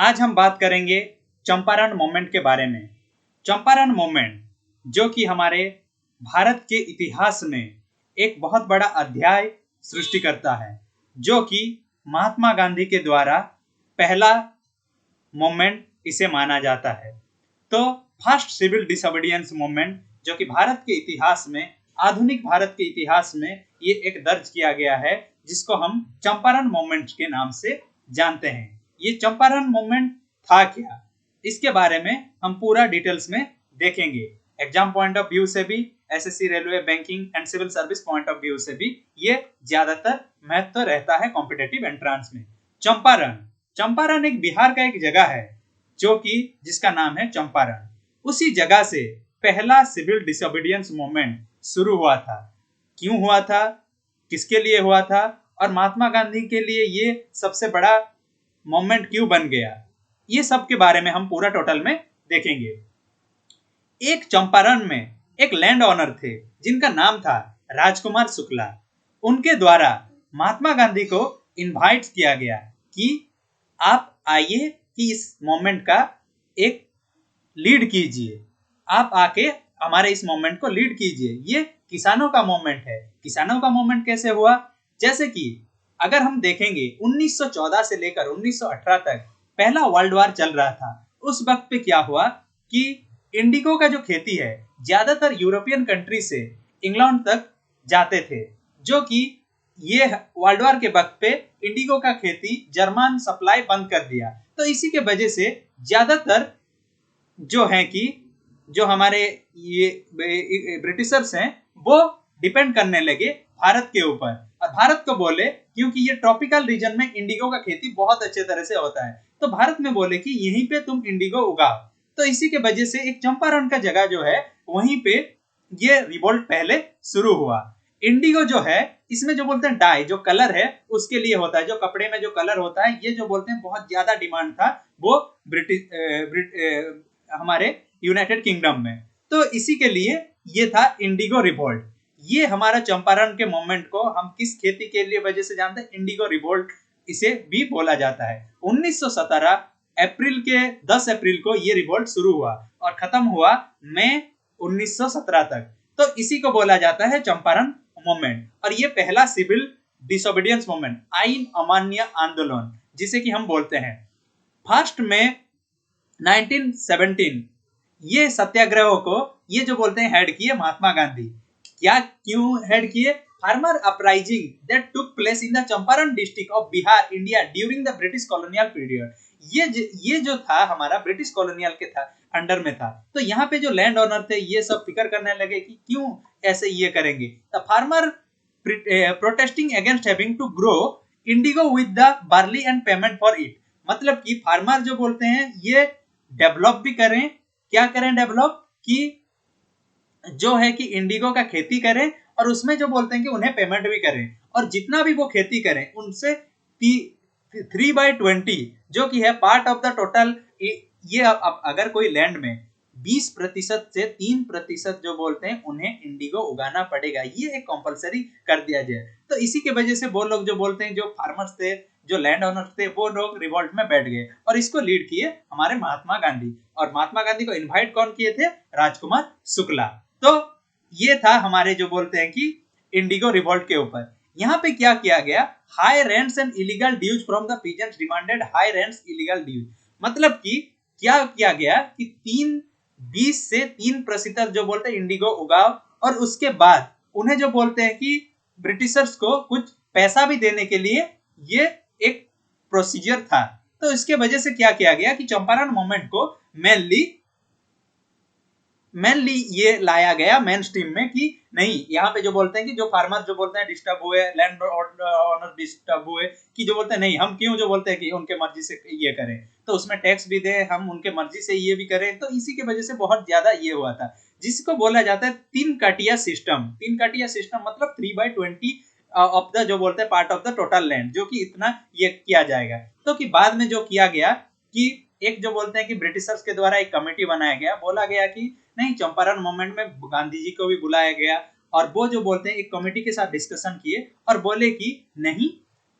आज हम बात करेंगे चंपारण मूवमेंट के बारे में। चंपारण मूवमेंट जो कि हमारे भारत के इतिहास में एक बहुत बड़ा अध्याय सृष्टि करता है, जो कि महात्मा गांधी के द्वारा पहला मूवमेंट इसे माना जाता है। तो फर्स्ट सिविल डिसोबीडियंस मूवमेंट जो कि भारत के इतिहास में, आधुनिक भारत के इतिहास में ये एक दर्ज किया गया है, जिसको हम चंपारण मूवमेंट के नाम से जानते हैं। ये चंपारण मूवमेंट था क्या, इसके बारे में हम पूरा डिटेल्स में देखेंगे। एग्जाम पॉइंट ऑफ व्यू से भी, SSC, railway, banking and civil service point of view से भी ये ज्यादातर महत्व रहता है कॉम्पिटेटिव एंट्रेंस में। चंपारण एक बिहार का एक जगह है जो कि जिसका नाम है चंपारण। उसी जगह से पहला सिविल डिसोबीडियंस मूवमेंट शुरू हुआ था। क्यों हुआ था, किसके लिए हुआ था, और महात्मा गांधी के लिए ये सबसे बड़ा मूवमेंट क्यों बन गया, ये सब के बारे में हम पूरा टोटल में देखेंगे। एक चंपारण में एक लैंड ओनर थे जिनका नाम था राजकुमार शुक्ला। उनके द्वारा महात्मा गांधी को इनवाइट किया गया कि आप आइए कि इस मूवमेंट का एक लीड कीजिए, आप आके हमारे इस मूवमेंट को लीड कीजिए। ये किसानों का मूवमेंट है। किसानों का मूवमेंट कैसे हुआ, जैसे कि अगर हम देखेंगे 1914 से लेकर 1918 तक पहला वर्ल्ड वार चल रहा था। उस वक्त पे क्या हुआ कि इंडिगो का जो खेती है ज्यादातर यूरोपियन कंट्री से इंग्लैंड तक जाते थे, जो कि ये वर्ल्ड वार के वक्त पे इंडिगो का खेती जर्मन सप्लाई बंद कर दिया। तो इसी के वजह से ज्यादातर जो है कि जो हमारे ये ब्रिटिशर्स हैं वो डिपेंड करने लगे भारत के ऊपर, और भारत को बोले, क्योंकि ये ट्रॉपिकल रीजन में इंडिगो का खेती बहुत अच्छे तरह से होता है, तो भारत में बोले कि यहीं पे तुम इंडिगो उगाओ। तो इसी के वजह से एक चंपारण का जगह जो है वहीं पे ये रिवोल्ट पहले शुरू हुआ। इंडिगो जो है इसमें जो बोलते हैं डाई, जो कलर है उसके लिए होता है, जो कपड़े में जो कलर होता है, ये जो बोलते हैं बहुत ज्यादा डिमांड था वो हमारे यूनाइटेड किंगडम में। तो इसी के लिए ये था इंडिगो रिवोल्ट। ये हमारा चंपारण के मूवमेंट को हम किस खेती के लिए वजह से जानते हैं, इंडिगो रिवोल्ट इसे भी बोला जाता है। 1917 अप्रैल के 10 अप्रैल को ये रिवोल्ट शुरू हुआ और खत्म हुआ मई 1917 तक। तो इसी को बोला जाता है चंपारण मूवमेंट। और ये पहला सिविल डिसोबीडियंस मूवमेंट, आईन अमान्य आंदोलन जिसे कि हम बोलते हैं। फर्स्ट में 1917 ये सत्याग्रह को ये जो बोलते हैं हेड किए महात्मा गांधी। क्या क्यों हेड किए, farmer uprising that took place in the Champaran district of Bihar, India during the British colonial period. ये जो था हमारा ब्रिटिश कॉलोनियल के था अंडर में था। तो यहाँ पे जो लैंड ओनर थे ये सब फिक्र करने लगे कि क्यों ऐसे ये करेंगे। The farmer protesting against having to grow indigo with the barley and payment for it. मतलब कि फार्मर जो बोलते हैं ये डेवलप भी करें, क्या करें डेवलप, कि जो है कि इंडिगो का खेती करें और उसमें जो बोलते हैं कि उन्हें पेमेंट भी करें, और जितना भी वो खेती करें उनसे 3/20 जो कि है पार्ट ऑफ द टोटल। ये अगर कोई लैंड में 20% से 3% जो बोलते हैं उन्हें इंडिगो उगाना पड़ेगा, ये एक कंपलसरी कर दिया जाए। तो इसी के वजह से वो लोग जो बोलते हैं, जो फार्मर्स थे, जो लैंड ओनर्स थे, वो लोग रिवोल्ट में बैठ गए और इसको लीड किए हमारे महात्मा गांधी। और महात्मा गांधी को इनवाइट कौन किए थे, राजकुमार शुक्ला। तो ये था हमारे जो बोलते हैं कि इंडिगो रिवोल्ट के ऊपर। यहाँ पे क्या किया गया, high rents and illegal dues from the peasants demanded high rents illegal dues. मतलब कि क्या किया गया कि 20 से 3% जो बोलते हैं इंडिगो उगाओ, और उसके बाद उन्हें जो बोलते हैं कि ब्रिटिशर्स को कुछ पैसा भी देने के लिए ये एक प्रोसीजर था। तो इसके वजह से क्या किया गया कि चंपारण मूवमेंट को मेनली ये लाया गया मेन स्ट्रीम में कि नहीं, यहाँ पे जो बोलते हैं कि जो फार्मर जो बोलते हैं डिस्टर्ब हुए, लैंड ओनर डिस्टर्ब हुए, कि जो बोलते हैं नहीं हम क्यों जो बोलते हैं कि उनके मर्जी से ये करें, तो उसमें टैक्स भी दे, हम उनके मर्जी से ये भी करें। तो इसी की वजह से बहुत ज्यादा ये हुआ था, जिसको बोला जाता है तीन काटिया सिस्टम। तीन काटिया सिस्टम मतलब 3/20 ऑफ द जो बोलते हैं part of the total land, जो कि इतना ये किया जाएगा। तो कि बाद में जो किया गया कि एक जो बोलते हैं कि ब्रिटिशर्स के द्वारा एक कमेटी बनाया गया, बोला गया कि नहीं, चंपारण मूवमेंट में गांधी जी को भी बुलाया गया और वो जो बोलते हैं एक कमेटी के साथ डिस्कशन किए और बोले कि नहीं,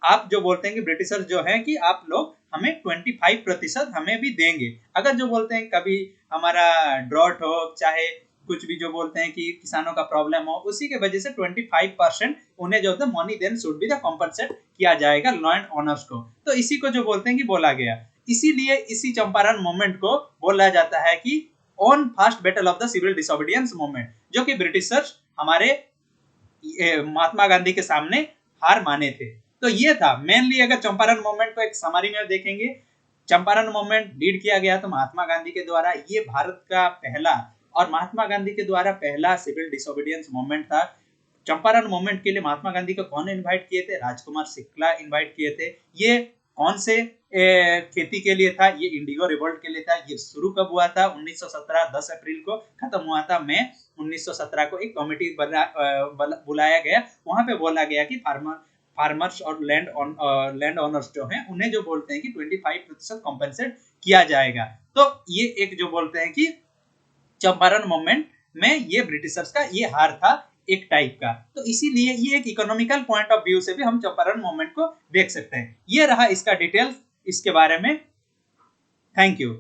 आप जो बोलते हैं कि ब्रिटिशर्स जो है कि आप लोग हमें 25% हमें भी देंगे। अगर जो बोलते हैं कभी हमारा ड्रॉट हो, चाहे कुछ भी जो बोलते हैं कि किसानों का प्रॉब्लम हो, उसी के वजह से 25% उन्हें जो होता है money then should be the compensate किया जाएगा लैंड ओनर्स को। तो इसी को जो बोलते हैं कि बोला गया, इसीलिए इसी चंपारण मूवमेंट को बोला जाता है कि on first battle of the civil disobedience movement, जो कि ब्रिटिशर्स हमारे महात्मा गांधी के सामने हार माने थे। तो ये था मेनली। अगर चंपारण मूवमेंट को एक समरी में देखेंगे, चंपारण मूवमेंट लीड किया गया तो महात्मा गांधी के द्वारा। ये भारत का पहला और महात्मा गांधी के द्वारा पहला सिविल डिसोबीडियंस मूवमेंट था। चंपारण मूवमेंट के लिए महात्मा गांधी को कौन इनवाइट किए थे? राजकुमार शुक्ला इनवाइट किए थे। ये कौन से खेती के लिए था? ये इंडिगो रिवोल्ट के लिए था। ये शुरू कब हुआ था? 1917 10 अप्रैल को खत्म हुआ था। मई 1917 को एक कमेटी बुलाया गया। वहां पे बोला गया कि फार्मर्स और लैंड ओनर्स जो हैं उन्हें जो बोलते हैं कि 25% कॉम्पेंसेट किया जाएगा। तो ये एक जो बोलते हैं कि चंपारण मूवमेंट में ये ब्रिटिशर्स का ये हार था एक टाइप का। तो इसीलिए ये एक इकोनॉमिकल पॉइंट ऑफ व्यू से भी हम चंपारण मूवमेंट को देख सकते हैं। ये रहा इसका डिटेल्स इसके बारे में। Thank you.